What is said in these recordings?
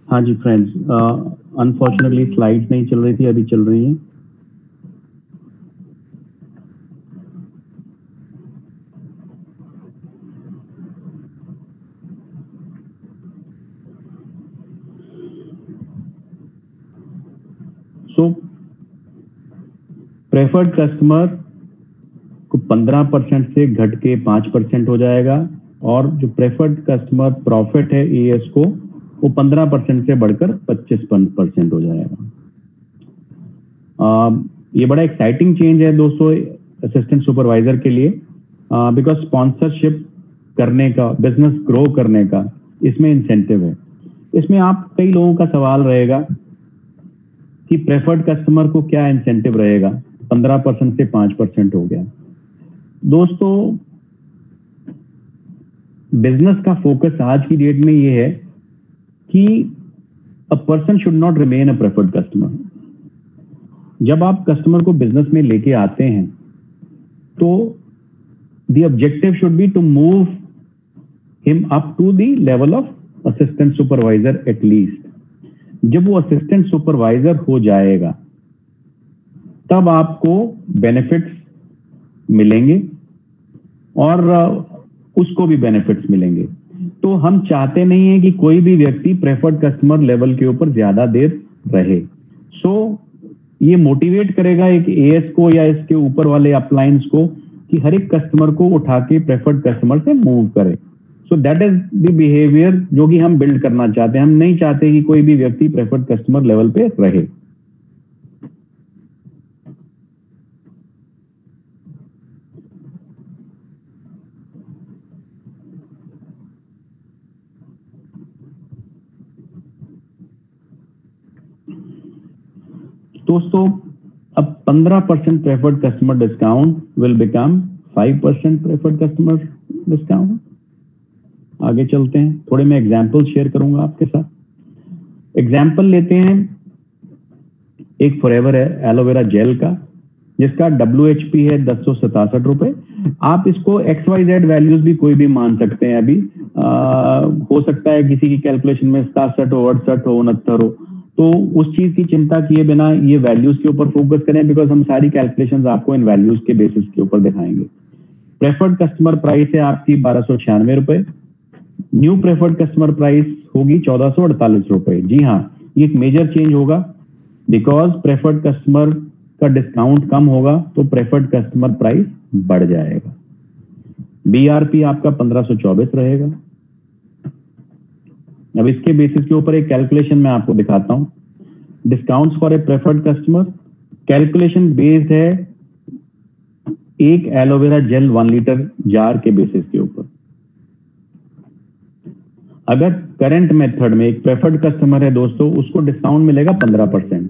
हाँ जी friends, unfortunately slides नहीं चल रही थी, अभी चल रही हैं। सो प्रेफर्ड कस्टमर को 15% से घट के 5% हो जाएगा, और जो प्रेफर्ड कस्टमर प्रॉफिट है एएस को, वो 15% से बढ़कर 25% हो जाएगा। ये बड़ा एक्साइटिंग चेंज है दोस्तों असिस्टेंट सुपरवाइजर के लिए, बिकॉज स्पॉन्सरशिप करने का, बिजनेस ग्रो करने का इसमें इंसेंटिव है। इसमें आप कई लोगों का सवाल रहेगा कि प्रेफर्ड कस्टमर को क्या इंसेंटिव रहेगा, 15% से 5% हो गया। दोस्तों बिजनेस का फोकस आज की डेट में ये है कि a person should not remain a preferred customer. जब आप कस्टमर को बिजनेस में लेके आते हैं तो the objective should be to move him up to the level of assistant supervisor at least. जब वो असिस्टेंट सुपरवाइजर हो जाएगा तब आपको बेनिफिट्स मिलेंगे और उसको भी बेनिफिट्स मिलेंगे। तो हम चाहते नहीं है कि कोई भी व्यक्ति प्रेफर्ड कस्टमर लेवल के ऊपर ज्यादा देर रहे। सो ये मोटिवेट करेगा एक एएस को या इसके ऊपर वाले अपलाइंस को कि हर एक कस्टमर को उठा के प्रेफर्ड कस्टमर से मूव करे। So that is the behaviour जो कि हम बिल्ड करना चाहते हैं। हम नहीं चाहते कि कोई भी व्यक्ति प्रेफर्ड कस्टमर लेवल पे रहे। दोस्तों अब 15% preferred customer discount will become 5% preferred customer discount. आगे चलते हैं, थोड़े मैं एग्जाम्पल शेयर करूंगा आपके साथ। एग्जाम्पल लेते हैं एक फॉरएवर है एलोवेरा जेल का, जिसका WHP है 1067 रुपए। आप इसको XYZ वैल्यूज भी कोई भी मान सकते हैं। अभी हो सकता है किसी की कैलकुलेशन में 67 हो, 68 हो, 69 हो, तो उस चीज की चिंता किए बिना ये वैल्यूज के ऊपर फोकस करें, बिकॉज हम सारी कैलकुलेशंस आपको इन वैल्यूज के बेसिस के ऊपर दिखाएंगे। प्रेफर्ड कस्टमर प्राइस है आपकी 1296 रुपए। न्यू प्रेफर्ड कस्टमर प्राइस होगी 1448 रुपए। जी हाँ, ये एक मेजर चेंज होगा बिकॉज प्रेफर्ड कस्टमर का डिस्काउंट कम होगा तो प्रेफर्ड कस्टमर प्राइस बढ़ जाएगा। BRP आपका 1524 रहेगा। अब इसके बेसिस के ऊपर एक कैलकुलेशन मैं आपको दिखाता हूं। Discounts for a preferred customer calculation based है एक एलोवेरा जेल 1 लीटर जार के बेसिस के ऊपर। अगर करंट मेथड में एक प्रेफर्ड कस्टमर है दोस्तों, उसको डिस्काउंट मिलेगा 15%,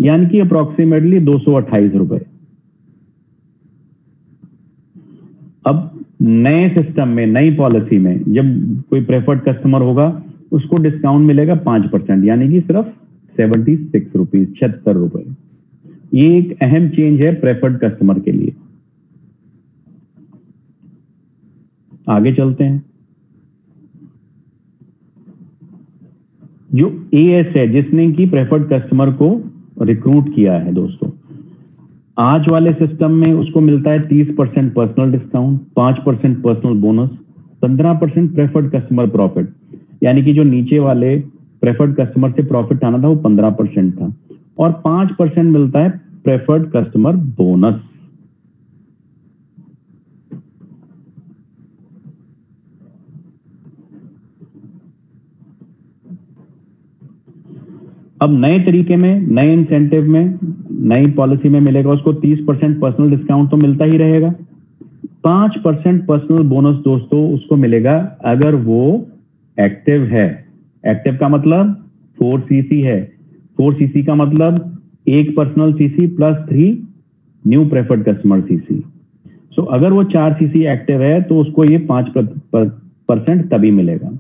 यानी कि अप्रोक्सीमेटली 228 रुपए। अब नए सिस्टम में, नई पॉलिसी में जब कोई प्रेफर्ड कस्टमर होगा उसको डिस्काउंट मिलेगा 5%, यानी कि सिर्फ 76 रुपीज, 76 रुपए। ये एक अहम चेंज है प्रेफर्ड कस्टमर के लिए। आगे चलते हैं। जो एएस है जिसने की प्रेफर्ड कस्टमर को रिक्रूट किया है दोस्तों, आज वाले सिस्टम में उसको मिलता है 30% personal discount, 5% personal bonus, 15% preferred customer profit, यानी कि जो नीचे वाले प्रेफर्ड कस्टमर से प्रॉफिट आना था वो 15% था, और 5% मिलता है प्रेफर्ड कस्टमर बोनस। अब नए तरीके में, नए इंसेंटिव में, नई पॉलिसी में मिलेगा उसको 30% पर्सनल डिस्काउंट तो मिलता ही रहेगा। 5% पर्सनल बोनस दोस्तों उसको मिलेगा अगर वो एक्टिव है। एक्टिव का मतलब 4CC है। 4CC का मतलब एक personal CC plus 3 new preferred customer CC। सो अगर वो 4CC एक्टिव है तो उसको ये 5% तभी मिलेगा।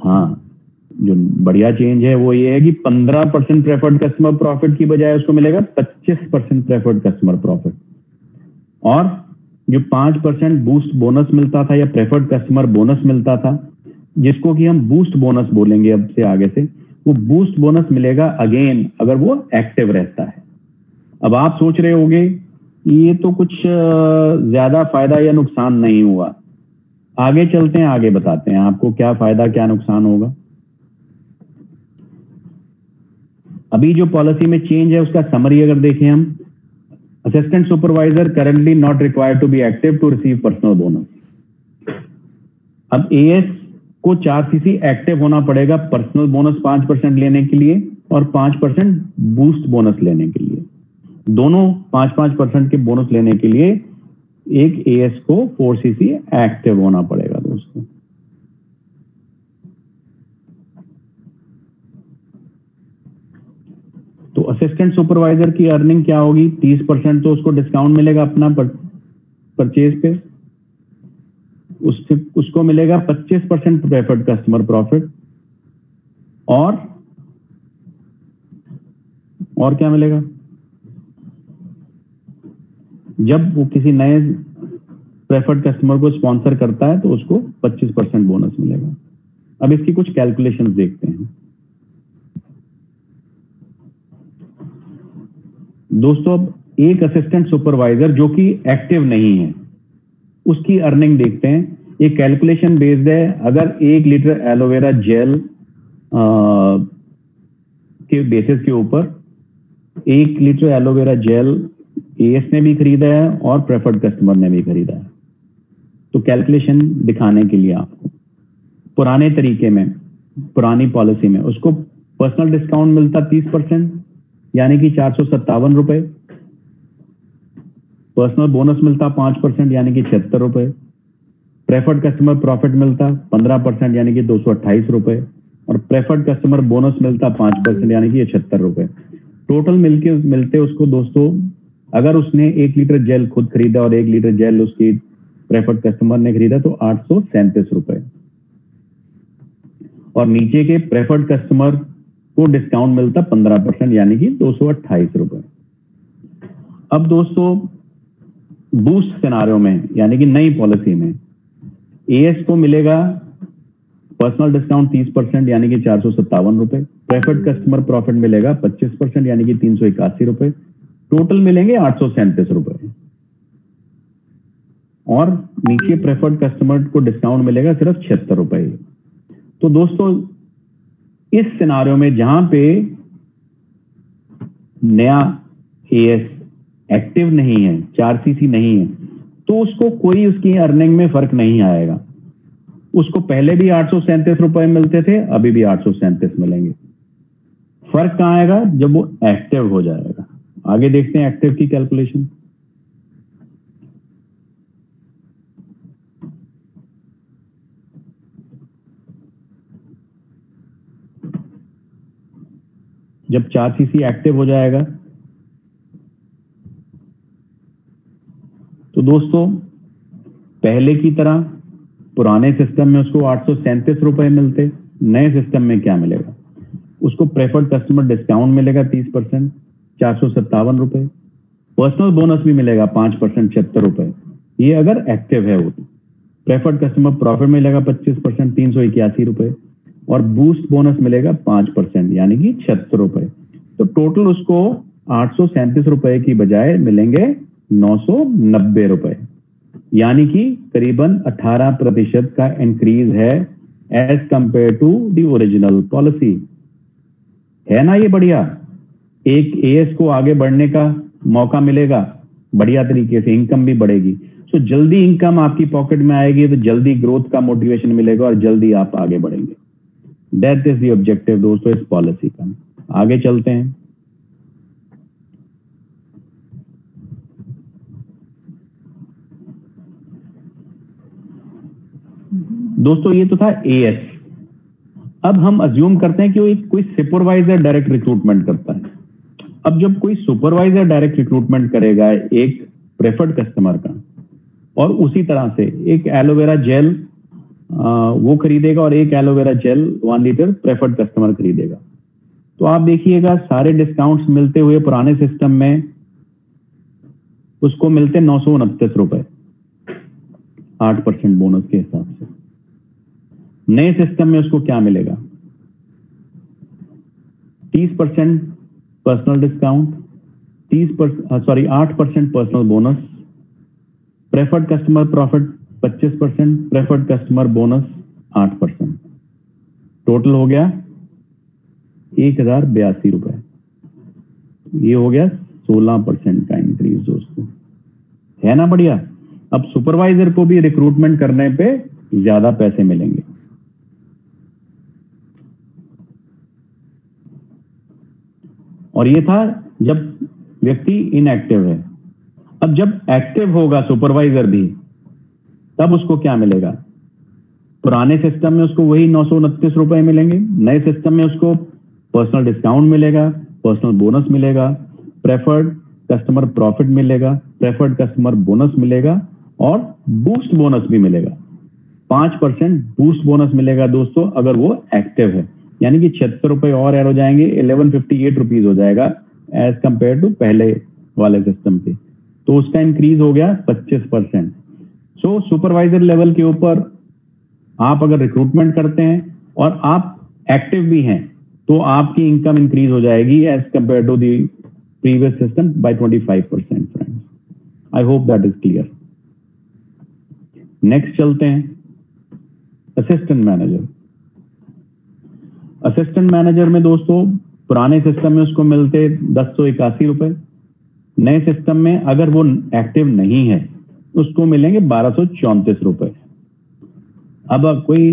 हाँ, जो बढ़िया चेंज है वो ये है कि 15% प्रेफर्ड कस्टमर प्रॉफिट की बजाय उसको मिलेगा 25% प्रेफर्ड कस्टमर प्रॉफिट, और जो 5% बूस्ट बोनस मिलता था या प्रेफर्ड कस्टमर बोनस मिलता था, जिसको कि हम बूस्ट बोनस बोलेंगे अब से आगे से, वो बूस्ट बोनस मिलेगा अगेन अगर वो एक्टिव रहता है। अब आप सोच रहे होंगे ये तो कुछ ज्यादा फायदा या नुकसान नहीं हुआ। आगे चलते हैं, आगे बताते हैं आपको क्या फायदा क्या नुकसान होगा। अभी जो पॉलिसी में चेंज है उसका समरी अगर देखें हम, assistant supervisor currently not required to be active to receive personal bonus. अब एएस को 4सीसी एक्टिव होना पड़ेगा पर्सनल बोनस 5% लेने के लिए और 5% बूस्ट बोनस लेने के लिए। दोनों 5-5% के बोनस लेने के लिए एक एएस को 4सीसी एक्टिव होना पड़ेगा दोस्तों। तो असिस्टेंट सुपरवाइजर की अर्निंग क्या होगी? 30% तो उसको डिस्काउंट मिलेगा अपना परचेज पे, उसको मिलेगा 25% प्रेफर्ड कस्टमर प्रॉफिट और क्या मिलेगा? जब वो किसी नए प्रेफर्ड कस्टमर को स्पॉन्सर करता है तो उसको 25% बोनस मिलेगा। अब इसकी कुछ कैलकुलेशंस देखते हैं दोस्तों। अब एक असिस्टेंट सुपरवाइजर जो कि एक्टिव नहीं है उसकी अर्निंग देखते हैं। ये कैलकुलेशन बेस्ड है। अगर 1 लीटर एलोवेरा जेल के बेसिस के ऊपर 1 लीटर एलोवेरा जेल एएस ने भी खरीदा है और प्रेफर्ड कस्टमर ने भी खरीदा है, तो कैलकुलेशन दिखाने के लिए आपको पुराने तरीके में, पुरानी पॉलिसी में उसको पर्सनल डिस्काउंट मिलता 30% यानी कि 457 रुपए, पर्सनल बोनस मिलता 5% यानी कि 76 रुपए, प्रेफर्ड कस्टमर प्रॉफिट मिलता 15% यानी कि 228 रुपए और प्रेफर्ड कस्टमर बोनस मिलता 5% यानी कि 76 रुपए। टोटल मिलते उसको दोस्तों, अगर उसने 1 लीटर जेल खुद खरीदा और 1 लीटर जेल उसकी प्रेफर्ड कस्टमर ने खरीदा तो 837 रुपए और नीचे के प्रेफर्ड कस्टमर को डिस्काउंट मिलता 15% यानी कि 228 रुपए। अब दोस्तों बूस्ट सिनारियो में यानी कि नई पॉलिसी में एएस को मिलेगा पर्सनल डिस्काउंट 30% यानी कि 457 रुपए, प्रेफर्ड कस्टमर प्रॉफिट मिलेगा 25% यानी कि 381 रुपए, टोटल मिलेंगे 837 रुपए और नीचे प्रेफर्ड कस्टमर को डिस्काउंट मिलेगा सिर्फ 76 रुपए। तो दोस्तों इस सिनारियो में जहां पे नया एएस एक्टिव नहीं है, 4सीसी नहीं है, तो उसको कोई उसकी अर्निंग में फर्क नहीं आएगा। उसको पहले भी 837 रुपए मिलते थे, अभी भी 837 मिलेंगे। फर्क कहां आएगा? जब वो एक्टिव हो जाएगा। आगे देखते हैं एक्टिव की कैलकुलेशन। जब 4सीसी एक्टिव हो जाएगा तो दोस्तों पहले की तरह पुराने सिस्टम में उसको 837 रुपए मिलते, नए सिस्टम में क्या मिलेगा? उसको प्रेफर्ड कस्टमर डिस्काउंट मिलेगा 30%, 457 रुपए, पर्सनल बोनस भी मिलेगा 5%, 76 रुपए, ये अगर एक्टिव है वो। प्रेफर्ड कस्टमर प्रॉफिट मिलेगा 25%, 381 रुपए और बूस्ट बोनस मिलेगा 5% यानी कि 76 रुपए। तो टोटल उसको 837 रुपए की बजाय मिलेंगे 990 रुपए यानी कि करीबन 18% का इंक्रीज है as compared to the original policy. है ना ये बढ़िया? एक एएस को आगे बढ़ने का मौका मिलेगा बढ़िया तरीके से, इनकम भी बढ़ेगी। तो जल्दी इनकम आपकी पॉकेट में आएगी तो जल्दी ग्रोथ का मोटिवेशन मिलेगा और जल्दी आप आगे बढ़ेंगे। दैट इज द ऑब्जेक्टिव दोस्तों इस पॉलिसी का। आगे चलते हैं। दोस्तों ये तो था एएस। अब हम अज्यूम करते हैं कि कोई सुपरवाइजर डायरेक्ट रिक्रूटमेंट करता है। अब जब कोई सुपरवाइजर डायरेक्ट रिक्रूटमेंट करेगा एक प्रेफर्ड कस्टमर का और उसी तरह से एक एलोवेरा जेल वो खरीदेगा और एक aloe vera gel 1 litre preferred customer खरीदेगा, तो आप देखिएगा सारे डिस्काउंट्स मिलते हुए पुराने सिस्टम में उसको मिलते 929 रुपए 8% बोनस के हिसाब से। नए सिस्टम में उसको क्या मिलेगा? 30% personal discount, 8% personal bonus, preferred customer profit 25%, preferred customer bonus 8%। Total हो गया 1082 रुपए। ये हो गया 16% का इंक्रीज दोस्तों, है ना बढ़िया। अब सुपरवाइजर को भी रिक्रूटमेंट करने पे ज्यादा पैसे मिलेंगे। और ये था जब व्यक्ति इनएक्टिव है। अब जब एक्टिव होगा सुपरवाइजर भी, तब उसको क्या मिलेगा? पुराने सिस्टम में उसको वही 929 रुपए मिलेंगे, नए सिस्टम में उसको पर्सनल डिस्काउंट मिलेगा, पर्सनल बोनस मिलेगा, प्रेफर्ड कस्टमर प्रॉफिट मिलेगा, प्रेफर्ड कस्टमर बोनस मिलेगा और बूस्ट बोनस भी मिलेगा। 5% बूस्ट बोनस मिलेगा दोस्तों अगर वो एक्टिव है, यानी कि 76 रुपए और ऐड हो जाएंगे, 1158 रुपीज हो जाएगा एज कंपेयर टू पहले वाले सिस्टम के। तो उसका इंक्रीज हो गया 25%। सो सुपरवाइजर लेवल के ऊपर आप अगर रिक्रूटमेंट करते हैं और आप एक्टिव भी हैं, तो आपकी इनकम इंक्रीज हो जाएगी as compared to the previous system by 25%। Friends, I hope that is clear. Next चलते हैं असिस्टेंट मैनेजर। असिस्टेंट मैनेजर में दोस्तों पुराने सिस्टम में उसको मिलते 1081 रुपए, नए सिस्टम में अगर वो एक्टिव नहीं है उसको मिलेंगे 1234 रुपए। अब कोई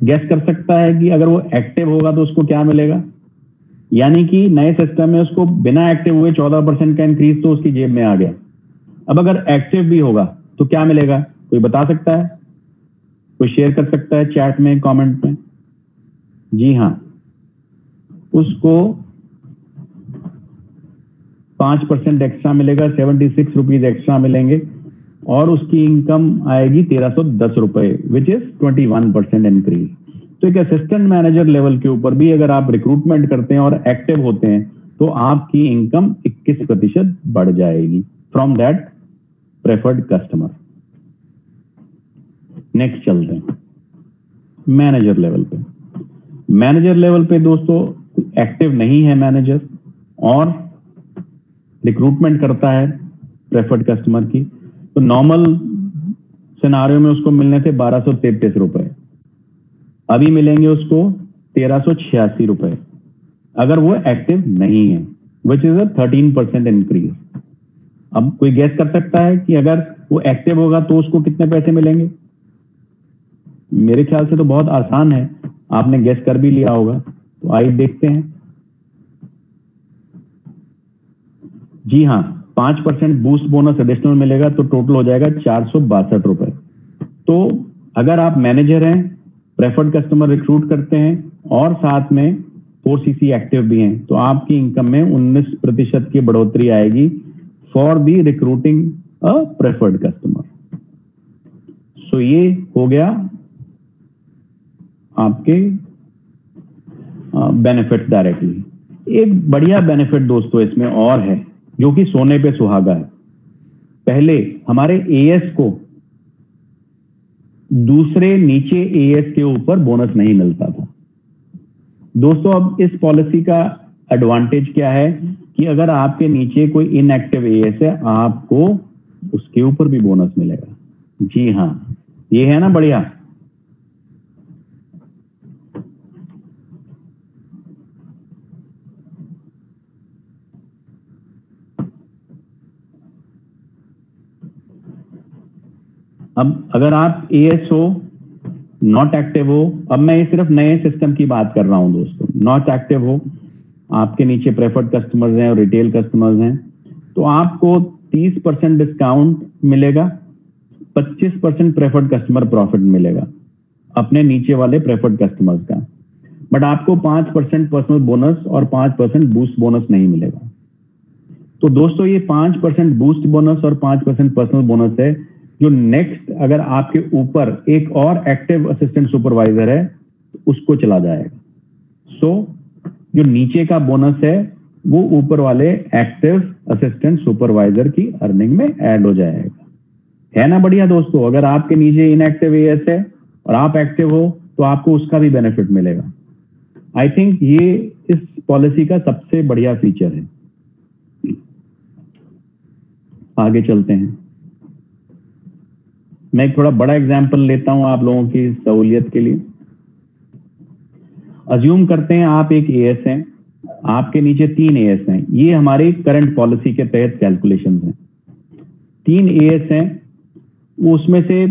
गेस कर सकता है कि अगर वो एक्टिव होगा तो उसको क्या मिलेगा? यानी कि नए सिस्टम में उसको बिना एक्टिव हुए 14% का इंक्रीज तो उसकी जेब में आ गया। अब अगर एक्टिव भी होगा तो क्या मिलेगा? कोई बता सकता है? कोई शेयर कर सकता है चैट में, कमेंट में? जी हाँ, उसको 5% एक्स्ट्रा मिलेगा, 76 रुपीज एक्स्ट्रा मिलेंगे और उसकी इनकम आएगी 1310 रुपए, विच इज 21% इंक्रीज। तो एक असिस्टेंट मैनेजर लेवल के ऊपर भी अगर आप रिक्रूटमेंट करते हैं और एक्टिव होते हैं तो आपकी इनकम 21% बढ़ जाएगी from that preferred customer. Next चलते हैं मैनेजर लेवल पे। मैनेजर लेवल पे दोस्तों एक्टिव नहीं है मैनेजर और रिक्रूटमेंट करता है प्रेफर्ड कस्टमर की, तो नॉर्मल सिनारियो में उसको मिलने थे 1233 रुपए, अभी मिलेंगे उसको 1386 रुपए अगर वो एक्टिव नहीं है, विच इज अ 13% इंक्रीज। अब कोई गेस कर सकता है कि अगर वो एक्टिव होगा तो उसको कितने पैसे मिलेंगे? मेरे ख्याल से तो बहुत आसान है, आपने गेस कर भी लिया होगा। तो आइए देखते हैं। जी हाँ, 5% बूस्ट बोनस एडिशनल मिलेगा तो टोटल हो जाएगा 462 रुपए। तो अगर आप मैनेजर हैं, प्रेफर्ड कस्टमर रिक्रूट करते हैं और साथ में 4CC एक्टिव भी हैं, तो आपकी इनकम में 19% की बढ़ोतरी आएगी for the recruiting a preferred customer. So ये हो गया आपके बेनिफिट डायरेक्टली। एक बढ़िया बेनिफिट दोस्तों इसमें और है जो कि सोने पे सुहागा है। पहले हमारे एएस को दूसरे नीचे एएस के ऊपर बोनस नहीं मिलता था दोस्तों। अब इस पॉलिसी का एडवांटेज क्या है कि अगर आपके नीचे कोई इनएक्टिव एएस है, आपको उसके ऊपर भी बोनस मिलेगा। जी हाँ, ये है ना बढ़िया। अब अगर आप एएस हो, नॉट एक्टिव हो, अब मैं सिर्फ नए सिस्टम की बात कर रहा हूं दोस्तों, नॉट एक्टिव हो, आपके नीचे प्रेफर्ड कस्टमर्स हैं और रिटेल कस्टमर्स हैं, तो आपको 30% डिस्काउंट मिलेगा, 25% प्रेफर्ड कस्टमर प्रॉफिट मिलेगा अपने नीचे वाले प्रेफर्ड कस्टमर्स का, बट आपको 5% पर्सनल बोनस और 5% बूस्ट बोनस नहीं मिलेगा। तो दोस्तों ये 5% बूस्ट बोनस और 5% पर्सनल बोनस है जो नेक्स्ट अगर आपके ऊपर एक और एक्टिव असिस्टेंट सुपरवाइजर है उसको चला जाएगा। सो जो नीचे का बोनस है वो ऊपर वाले एक्टिव असिस्टेंट सुपरवाइजर की अर्निंग में ऐड हो जाएगा। है ना बढ़िया दोस्तों? अगर आपके नीचे इनएक्टिव एएस है और आप एक्टिव हो तो आपको उसका भी बेनिफिट मिलेगा। आई थिंक ये इस पॉलिसी का सबसे बढ़िया फीचर है। आगे चलते हैं। मैं एक थोड़ा बड़ा एग्जाम्पल लेता हूं आप लोगों की सहूलियत के लिए। अज्यूम करते हैं आप एक एएस हैं, आपके नीचे 3 एएस हैं। ये हमारी करंट पॉलिसी के तहत कैलकुलेशंस हैं। 3 एएस हैं, उसमें से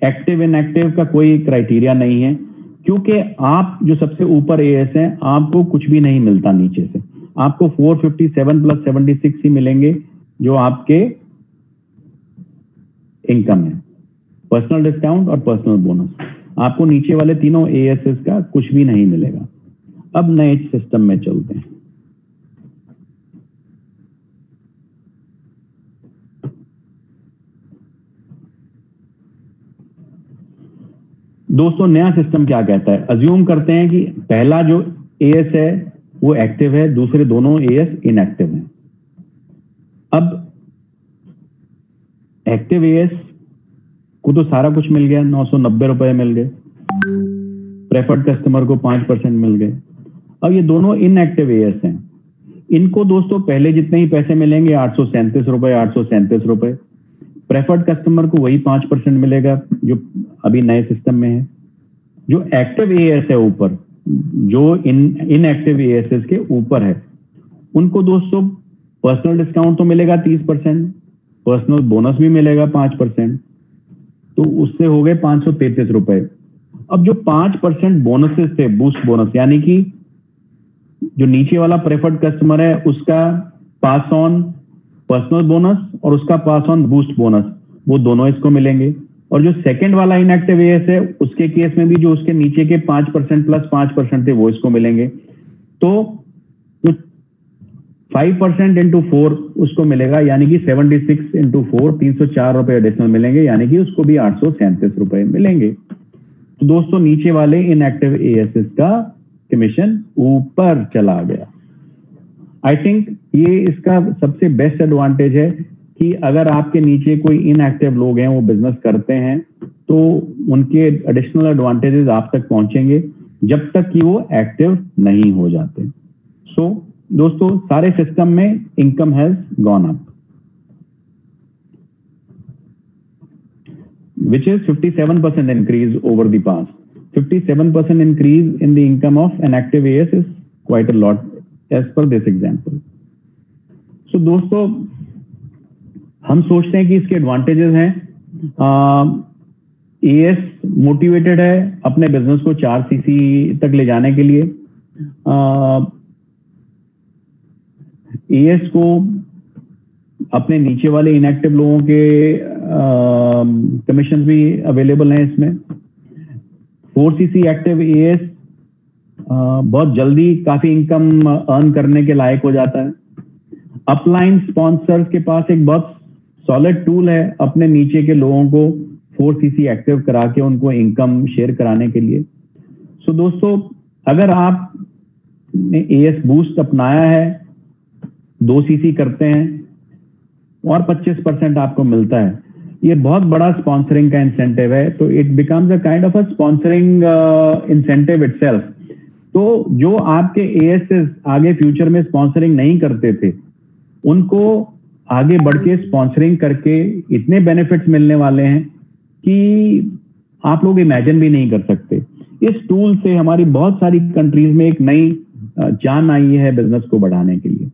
एक्टिव इनएक्टिव का कोई क्राइटेरिया नहीं है, क्योंकि आप जो सबसे ऊपर एएस हैं आपको कुछ भी नहीं मिलता नीचे से। आपको 457 प्लस 76 ही मिलेंगे जो आपके इनकम है, पर्सनल डिस्काउंट और पर्सनल बोनस। आपको नीचे वाले तीनों एएसएस का कुछ भी नहीं मिलेगा। अब नए सिस्टम में चलते हैं। दोस्तों नया सिस्टम क्या कहता है? अज्यूम करते हैं कि पहला जो एएस है वो एक्टिव है, दूसरे दोनों एएस इनएक्टिव हैं। अब एक्टिव एएस को तो सारा कुछ मिल गया, 990 रुपए मिल गए, प्रेफर्ड कस्टमर को 5% मिल गए। अब ये दोनों इनएक्टिव एएस हैं, इनको दोस्तों पहले जितने ही पैसे मिलेंगे 837 रुपए, 837 रुपए। प्रेफर्ड कस्टमर को वही 5% मिलेगा जो अभी नए सिस्टम में है। जो एक्टिव एएस है ऊपर, जो इनएक्टिव एएस के ऊपर है, उनको दोस्तों पर्सनल डिस्काउंट तो मिलेगा 30%, पर्सनल बोनस भी मिलेगा 5%, तो उससे हो गए 533 रुपए। अब जो 5% बोनसेस थे, बूस्ट बोनस, यानी कि जो नीचे वाला प्रेफर्ड कस्टमर है उसका पास ऑन पर्सनल बोनस और उसका पास ऑन बूस्ट बोनस, वो दोनों इसको मिलेंगे। और जो सेकंड वाला इनएक्टिव एएस है उसके केस में भी जो उसके नीचे के 5% प्लस 5% थे वो इसको मिलेंगे। तो 5% इंटू 4 उसको मिलेगा, यानी कि 76 इंटू 4 304 रुपए एडिशनल मिलेंगे, यानी कि उसको भी 837 रुपए मिलेंगे। तो दोस्तों नीचे वाले इनएक्टिव एएसएस का कमीशन ऊपर चला गया। आई थिंक ये इसका सबसे बेस्ट एडवांटेज है कि अगर आपके नीचे कोई इनएक्टिव लोग हैं, वो बिजनेस करते हैं, तो उनके एडिशनल एडवांटेजेस आप तक पहुंचेंगे जब तक कि वो एक्टिव नहीं हो जाते। सो दोस्तों सारे सिस्टम में income has gone up, which is 57% increase over the past. 57% increase in the income of an active AS is quite a lot as per this example. So दोस्तों हम सोचते हैं कि इसके एडवांटेजेस हैं। एएस मोटिवेटेड है अपने बिजनेस को 4 सीसी तक ले जाने के लिए। एएस को अपने नीचे वाले इनएक्टिव लोगों के कमीशन भी अवेलेबल हैं इसमें। 4 सीसी एक्टिव एएस बहुत जल्दी काफी इनकम अर्न करने के लायक हो जाता है। अपलाइन स्पॉन्सर्स के पास एक बहुत सॉलिड टूल है अपने नीचे के लोगों को 4 सीसी एक्टिव करा के उनको इनकम शेयर कराने के लिए। सो दोस्तों अगर आपने एएस बूस्ट अपनाया है, 2 सीसी करते हैं और 25% आपको मिलता है, ये बहुत बड़ा स्पॉन्सरिंग का इंसेंटिव है। तो it becomes a kind of a sponsoring incentive itself. तो जो आपके एएस आगे फ्यूचर में स्पॉन्सरिंग नहीं करते थे, उनको आगे बढ़ के स्पॉन्सरिंग करके इतने बेनिफिट्स मिलने वाले हैं कि आप लोग इमेजिन भी नहीं कर सकते। इस टूल से हमारी बहुत सारी कंट्रीज में एक नई जान आई है बिजनेस को बढ़ाने के लिए।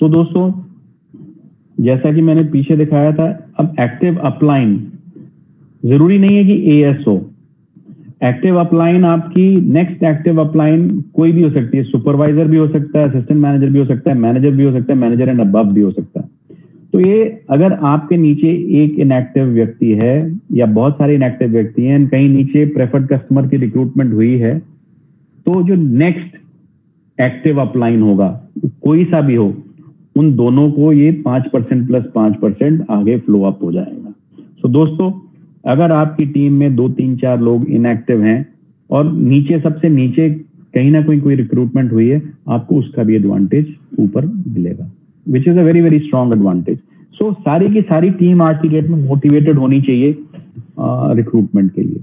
तो दोस्तों जैसा कि मैंने पीछे दिखाया था, अब एक्टिव अपलाइन जरूरी नहीं है कि एएस हो। एक्टिव अपलाइन आपकी नेक्स्ट एक्टिव अपलाइन कोई भी हो सकती है, सुपरवाइजर भी हो सकता है, असिस्टेंट मैनेजर भी हो सकता है, मैनेजर भी हो सकता है, मैनेजर एंड अबव भी हो सकता है। तो ये अगर आपके नीचे एक इनएक्टिव व्यक्ति है या बहुत सारे इनएक्टिव व्यक्ति हैं, कहीं नीचे प्रेफर्ड कस्टमर की रिक्रूटमेंट हुई है, तो जो नेक्स्ट एक्टिव अपलाइन होगा कोई सा भी हो, उन दोनों को ये 5% प्लस 5% आगे फ्लो अप हो जाएगा। सो दोस्तों अगर आपकी टीम में 2, 3, 4 लोग इनएक्टिव हैं और नीचे सबसे नीचे कहीं ना कोई रिक्रूटमेंट हुई है, आपको उसका भी एडवांटेज ऊपर मिलेगा, which is a very very strong advantage. So सारी की सारी टीम आज की डेट में मोटिवेटेड होनी चाहिए रिक्रूटमेंट के लिए,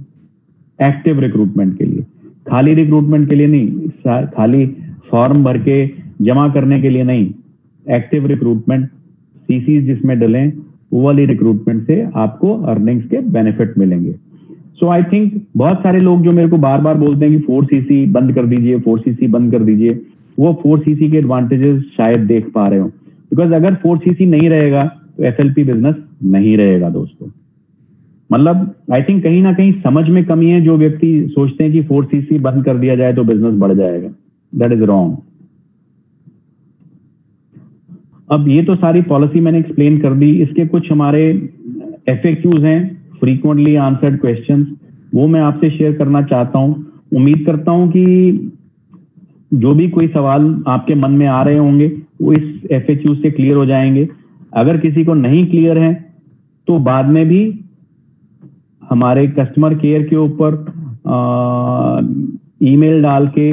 एक्टिव रिक्रूटमेंट के लिए, खाली रिक्रूटमेंट के लिए नहीं, खाली फॉर्म भर के जमा करने के लिए नहीं, एक्टिव रिक्रूटमेंट, सीसी जिसमें डलें वो वाली रिक्रूटमेंट से आपको अर्निंग्स के बेनिफिट मिलेंगे। सो आई थिंक बहुत सारे लोग जो मेरे को बार बार बोलते हैं कि 4cc बंद कर दीजिए, 4cc बंद कर दीजिए, वो 4cc के एडवांटेजेस शायद देख पा रहे हो, बिकॉज अगर 4cc नहीं रहेगा तो FLP बिजनेस नहीं रहेगा दोस्तों। मतलब आई थिंक कहीं ना कहीं समझ में कमी है, जो व्यक्ति सोचते हैं कि 4cc बंद कर दिया जाए तो बिजनेस बढ़ जाएगा, दैट इज रॉन्ग। अब ये तो सारी पॉलिसी मैंने एक्सप्लेन कर दी, इसके कुछ हमारे FAQs हैं, फ्रीक्वेंटली आंसर्ड क्वेश्चंस, वो मैं आपसे शेयर करना चाहता हूं। उम्मीद करता हूं कि जो भी कोई सवाल आपके मन में आ रहे होंगे वो इस FAQ से क्लियर हो जाएंगे। अगर किसी को नहीं क्लियर है तो बाद में भी हमारे कस्टमर केयर के ऊपर ईमेल डाल के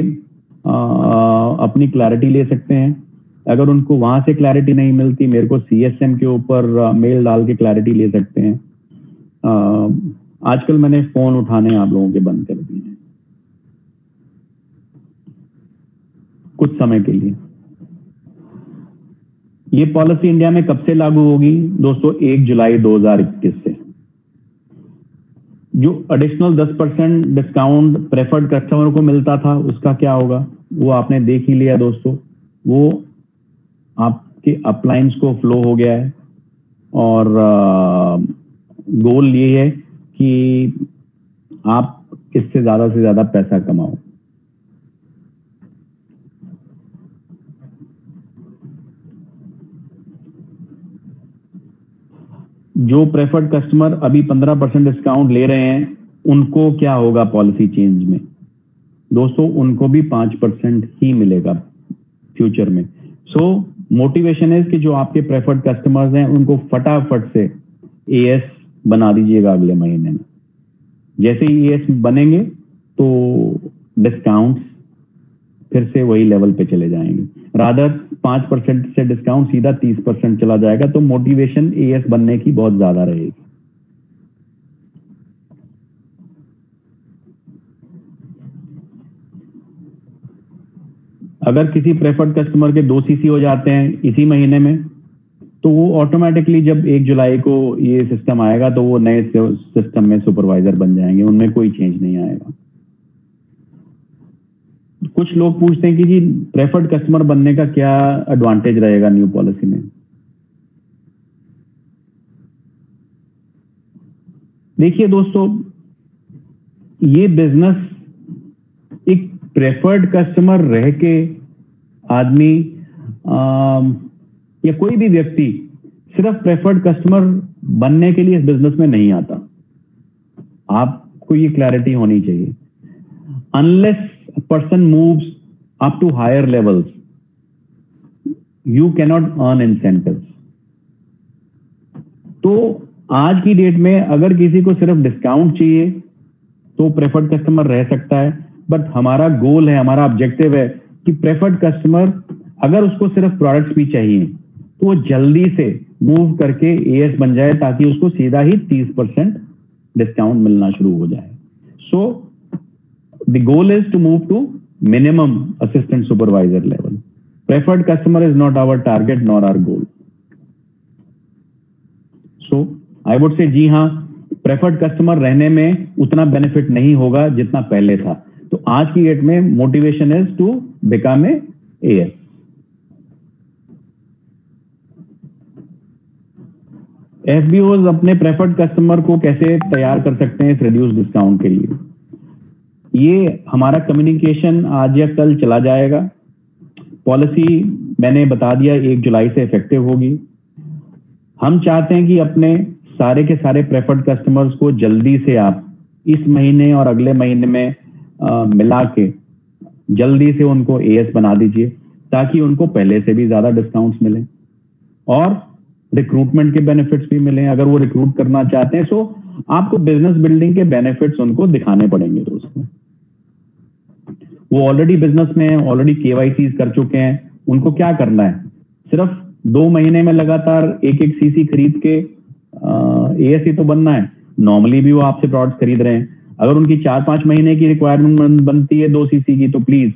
अपनी क्लैरिटी ले सकते हैं। अगर उनको वहां से क्लैरिटी नहीं मिलती, मेरे को CSM के ऊपर मेल डाल के क्लैरिटी ले सकते हैं। आजकल मैंने फोन उठाने आप लोगों के बंद कर दिए हैं कुछ समय के लिए। ये पॉलिसी इंडिया में कब से लागू होगी दोस्तों? 1 जुलाई 2021 से। जो एडिशनल 10% डिस्काउंट प्रेफर्ड कस्टमर को मिलता था उसका क्या होगा, वो आपने देख ही लिया दोस्तों। वो आपके अपलाइंस को फ्लो हो गया है और गोल ये है कि आप इससे ज्यादा से ज्यादा पैसा कमाओ। जो प्रेफर्ड कस्टमर अभी 15% डिस्काउंट ले रहे हैं उनको क्या होगा पॉलिसी चेंज में दोस्तों? उनको भी 5% ही मिलेगा फ्यूचर में। सो मोटिवेशन है कि जो आपके प्रेफर्ड कस्टमर्स हैं उनको फटाफट से AS बना दीजिएगा अगले महीने में। जैसे ही AS बनेंगे तो डिस्काउंट फिर से वही लेवल पे चले जाएंगे। रादर 5% से डिस्काउंट सीधा 30% चला जाएगा, तो मोटिवेशन AS बनने की बहुत ज्यादा रहेगी। अगर किसी प्रेफर्ड कस्टमर के 2 CC हो जाते हैं इसी महीने में, तो वो ऑटोमेटिकली जब 1 जुलाई को ये सिस्टम आएगा तो वो नए सिस्टम में सुपरवाइजर बन जाएंगे, उनमें कोई चेंज नहीं आएगा। कुछ लोग पूछते हैं कि जी प्रेफर्ड कस्टमर बनने का क्या एडवांटेज रहेगा न्यू पॉलिसी में? देखिए दोस्तों, ये बिजनेस एक प्रेफर्ड कस्टमर रह के आदमी या कोई भी व्यक्ति सिर्फ प्रेफर्ड कस्टमर बनने के लिए इस बिजनेस में नहीं आता। आपको ये क्लैरिटी होनी चाहिए। Unless a person moves up to higher levels, you cannot earn incentives. तो आज की डेट में अगर किसी को सिर्फ डिस्काउंट चाहिए तो प्रेफर्ड कस्टमर रह सकता है, बट हमारा गोल है, हमारा ऑब्जेक्टिव है कि प्रेफर्ड कस्टमर अगर उसको सिर्फ प्रोडक्ट्स भी चाहिए तो वो जल्दी से मूव करके AS बन जाए, ताकि उसको सीधा ही 30% डिस्काउंट मिलना शुरू हो जाए। सो the goal is to move to minimum assistant supervisor level. Preferred customer is not our target nor our goal. So I would say जी हाँ, प्रेफर्ड कस्टमर रहने में उतना बेनिफिट नहीं होगा जितना पहले था। तो आज की डेट में motivation is to become a AS। FBOs अपने प्रेफर्ड कस्टमर को कैसे तैयार कर सकते हैं इस रिड्यूस डिस्काउंट के लिए? ये हमारा कम्युनिकेशन आज या कल चला जाएगा। पॉलिसी मैंने बता दिया 1 जुलाई से इफेक्टिव होगी। हम चाहते हैं कि अपने सारे के सारे प्रेफर्ड कस्टमर्स को जल्दी से आप इस महीने और अगले महीने में मिला के जल्दी से उनको AS बना दीजिए, ताकि उनको पहले से भी ज्यादा डिस्काउंट्स मिले और रिक्रूटमेंट के बेनिफिट्स भी मिले। अगर वो रिक्रूट करना चाहते हैं तो आपको बिजनेस बिल्डिंग के बेनिफिट्स उनको दिखाने पड़ेंगे दोस्तों। वो ऑलरेडी बिजनेस में है, ऑलरेडी केवाईसी कर चुके हैं, उनको क्या करना है, सिर्फ 2 महीने में लगातार एक एक सीसी खरीद के एएस ही तो बनना है। नॉर्मली भी वो आपसे प्रोडक्ट खरीद रहे हैं, अगर उनकी 4-5 महीने की रिक्वायरमेंट बनती है 2 सीसी की, तो प्लीज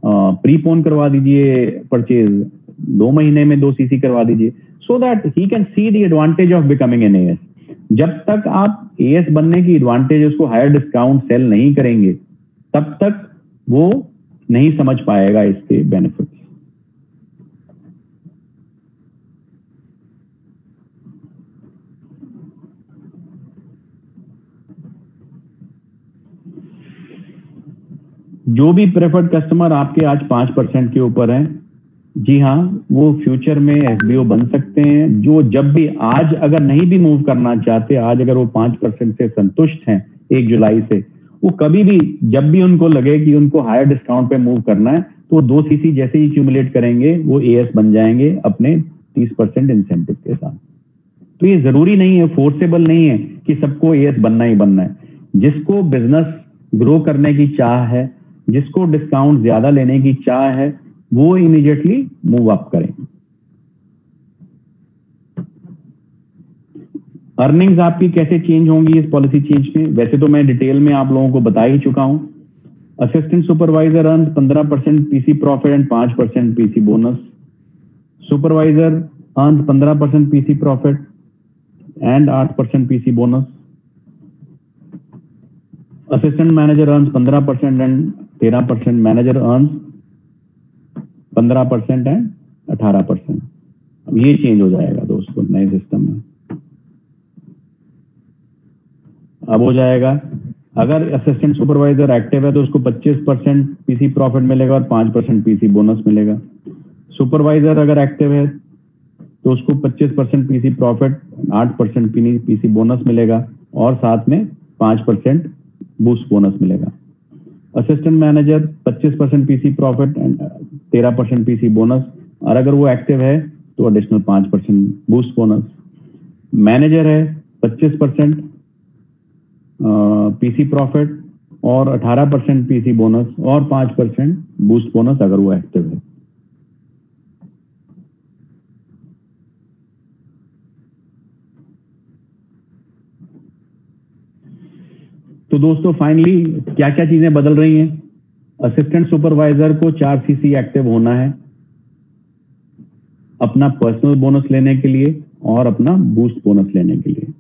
प्रीपोन करवा दीजिए परचेज, 2 महीने में 2 सीसी करवा दीजिए, so that he can see the advantage of becoming an as. जब तक आप एएस बनने की एडवांटेज, उसको हायर डिस्काउंट सेल नहीं करेंगे, तब तक वो नहीं समझ पाएगा इसके बेनिफिट्स। जो भी प्रेफर्ड कस्टमर आपके आज 5% के ऊपर हैं, जी हाँ, वो फ्यूचर में एफबीओ बन सकते हैं। जो जब भी आज अगर नहीं भी मूव करना चाहते, आज अगर वो 5% से संतुष्ट हैं 1 जुलाई से, वो कभी भी जब भी उनको लगे कि उनको हायर डिस्काउंट पे मूव करना है, तो 2 सीसी जैसे ही एक्यूमुलेट करेंगे वो एएस बन जाएंगे अपने 30% इंसेंटिव के साथ। तो ये जरूरी नहीं है, फोर्सेबल नहीं है कि सबको एएस बनना ही बनना है। जिसको बिजनेस ग्रो करने की चाह है, जिसको डिस्काउंट ज्यादा लेने की चाह है, वो इमीडिएटली मूव अप करें। अर्निंग्स आपकी कैसे चेंज होंगी इस पॉलिसी चेंज में, वैसे तो मैं डिटेल में आप लोगों को बता ही चुका हूं। Assistant supervisor earn 15% PC profit and 5% PC bonus. Supervisor earn 15% PC profit and 8% PC bonus. Assistant manager earns 15% and 13%, manager earns 15% and 18%। अब ये चेंज हो जाएगा दोस्तों नए सिस्टम में। अब हो जाएगा, अगर असिस्टेंट सुपरवाइजर एक्टिव है तो उसको 25% पीसी प्रॉफिट मिलेगा और 5% पीसी बोनस मिलेगा। सुपरवाइजर अगर एक्टिव है तो उसको 25% पीसी प्रॉफिट, 8% पीसी बोनस मिलेगा और साथ में 5% बूस्ट बोनस मिलेगा। Assistant manager 25% PC profit and 13% PC bonus, और अगर वो एक्टिव है तो एडिशनल 5% बूस्ट बोनस। मैनेजर है 25% पीसी प्रॉफिट और 18% पीसी बोनस और 5% बूस्ट बोनस अगर वो एक्टिव है। तो दोस्तों फाइनली क्या क्या चीजें बदल रही हैं। असिस्टेंट सुपरवाइजर को 4 सीसी एक्टिव होना है अपना पर्सनल बोनस लेने के लिए और अपना बूस्ट बोनस लेने के लिए।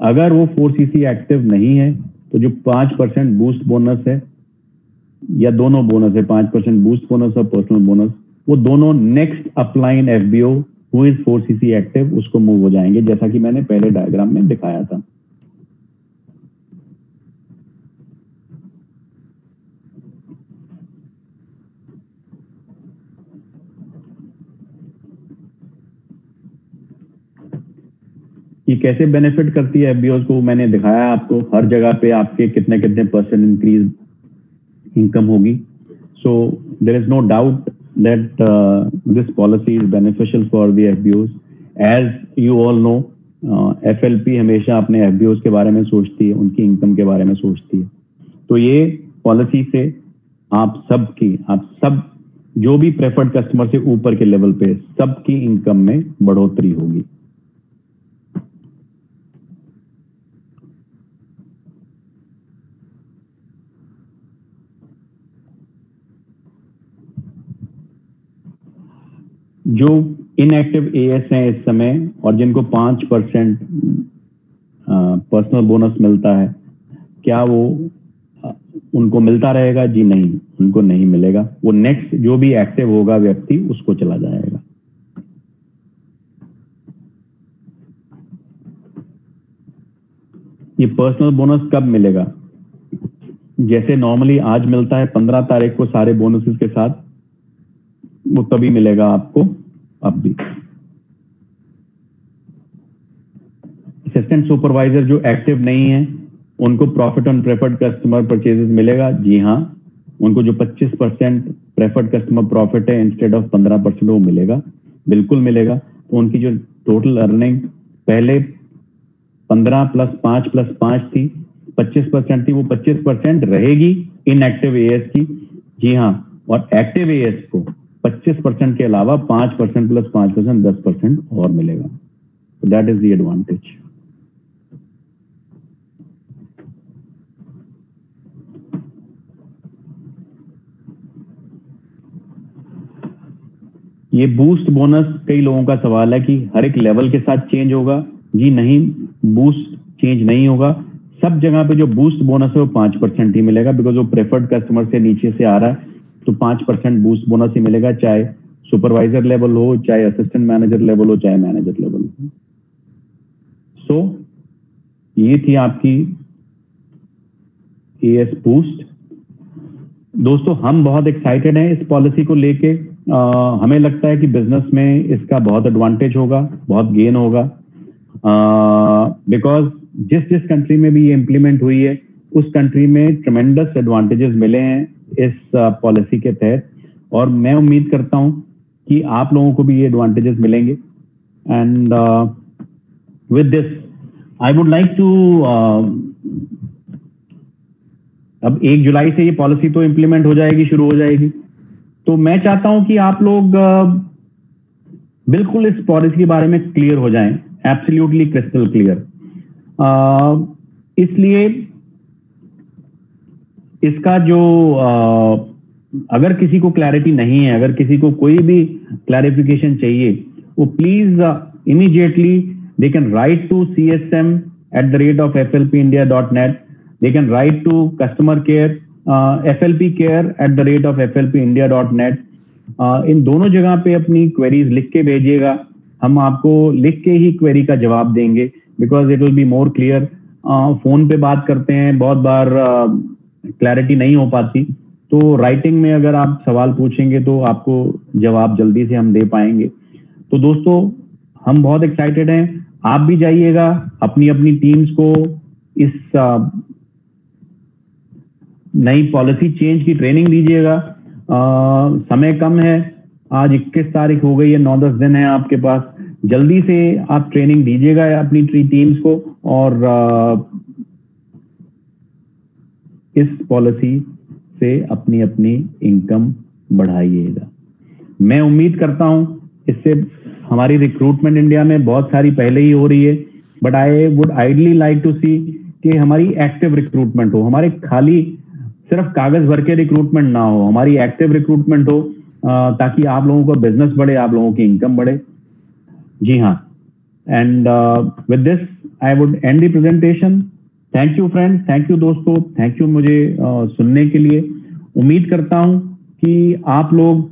अगर वो 4 सीसी एक्टिव नहीं है तो जो 5% बूस्ट बोनस है या दोनों बोनस है, 5% बूस्ट बोनस और पर्सनल बोनस, वो दोनों next upline FBO who is 4 CC active उसको मूव हो जाएंगे, जैसा कि मैंने पहले डायग्राम में दिखाया था। ये कैसे बेनिफिट करती है एफबीओ को मैंने दिखाया आपको, हर जगह पे आपके कितने कितने % इंक्रीज इनकम होगी। So there is no doubt that this policy is beneficial for the FBOs. As you all know, FLP हमेशा अपने एफबीओज के बारे में सोचती है, उनकी इनकम के बारे में सोचती है। तो ये पॉलिसी से आप सब जो भी प्रेफर्ड कस्टमर से ऊपर के लेवल पे सबकी इनकम में बढ़ोतरी होगी। जो इनएक्टिव एएस हैं इस समय और जिनको 5% पर्सनल बोनस मिलता है, क्या वो उनको मिलता रहेगा? जी नहीं, उनको नहीं मिलेगा। वो नेक्स्ट जो भी एक्टिव होगा व्यक्ति उसको चला जाएगा। ये पर्सनल बोनस कब मिलेगा? जैसे नॉर्मली आज मिलता है 15 तारीख को सारे बोनसेस के साथ, वो तभी मिलेगा आपको अब भी। असिस्टेंट सुपरवाइजर जो एक्टिव नहीं है उनको profit on preferred customer purchases मिलेगा। जी हाँ, उनको जो 25% प्रेफर्ड कस्टमर प्रॉफिट है इंस्टेड ऑफ 15% वो मिलेगा, बिल्कुल मिलेगा। तो उनकी जो टोटल अर्निंग पहले 15 + 5 + 5 थी, 25% थी, वो 25% रहेगी इनएक्टिव एएस की। जी हाँ, और एक्टिव एएस को 25% के अलावा 5% प्लस 5% 10% और मिलेगा। That is the advantage. ये बूस्ट बोनस, कई लोगों का सवाल है कि हर एक लेवल के साथ चेंज होगा। जी नहीं, बूस्ट चेंज नहीं होगा। सब जगह पे जो बूस्ट बोनस है वो 5% ही मिलेगा, बिकॉज वो प्रेफर्ड कस्टमर से नीचे से आ रहा है, तो 5% बूस्ट बोनस ही मिलेगा, चाहे सुपरवाइजर लेवल हो, चाहे असिस्टेंट मैनेजर लेवल हो, चाहे मैनेजर लेवल हो। सो ये थी आपकी एएस बूस्ट। दोस्तों, हम बहुत एक्साइटेड हैं इस पॉलिसी को लेके। हमें लगता है कि बिजनेस में इसका बहुत एडवांटेज होगा, बहुत गेन होगा, बिकॉज जिस जिस कंट्री में भी ये इम्प्लीमेंट हुई है उस कंट्री में ट्रेमेंडस एडवांटेजेस मिले हैं इस पॉलिसी के तहत, और मैं उम्मीद करता हूं कि आप लोगों को भी ये एडवांटेजेस मिलेंगे। And with this I would like to, अब 1 जुलाई से ये पॉलिसी तो इम्प्लीमेंट हो जाएगी, शुरू हो जाएगी, तो मैं चाहता हूं कि आप लोग बिल्कुल इस पॉलिसी के बारे में क्लियर हो जाएं, एब्सोल्युटली क्रिस्टल क्लियर। इसलिए इसका जो अगर किसी को क्लैरिटी नहीं है, अगर किसी को कोई भी क्लैरिफिकेशन चाहिए, वो please immediately they can write to csm@flpindia.net, they can write to customer care flpcare@flpindia.net। इन दोनों जगह पे अपनी क्वेरीज लिख के भेजिएगा, हम आपको लिख के ही क्वेरी का जवाब देंगे, because it will be more clear. Phone पे बात करते हैं, बहुत बार क्लैरिटी नहीं हो पाती, तो राइटिंग में अगर आप सवाल पूछेंगे तो आपको जवाब जल्दी से हम दे पाएंगे। तो दोस्तों, हम बहुत एक्साइटेड हैं, आप भी जाइएगा, अपनी अपनी टीम्स को इस नई पॉलिसी चेंज की ट्रेनिंग दीजिएगा। समय कम है, आज 21 तारीख हो गई है, 9-10 दिन है आपके पास, जल्दी से आप ट्रेनिंग दीजिएगा अपनी टीम्स को, और इस पॉलिसी से अपनी अपनी इनकम बढ़ाइएगा। मैं उम्मीद करता हूं इससे हमारी रिक्रूटमेंट इंडिया में बहुत सारी पहले ही हो रही है, but I would ideally like to see कि हमारी एक्टिव रिक्रूटमेंट हो, हमारे खाली सिर्फ कागज भर के रिक्रूटमेंट ना हो, हमारी एक्टिव रिक्रूटमेंट हो, ताकि आप लोगों का बिजनेस बढ़े, आप लोगों की इनकम बढ़े। जी हाँ, and with this I would and the presentation. Thank you friends, thank you दोस्तों, थैंक यू मुझे सुनने के लिए। उम्मीद करता हूं कि आप लोग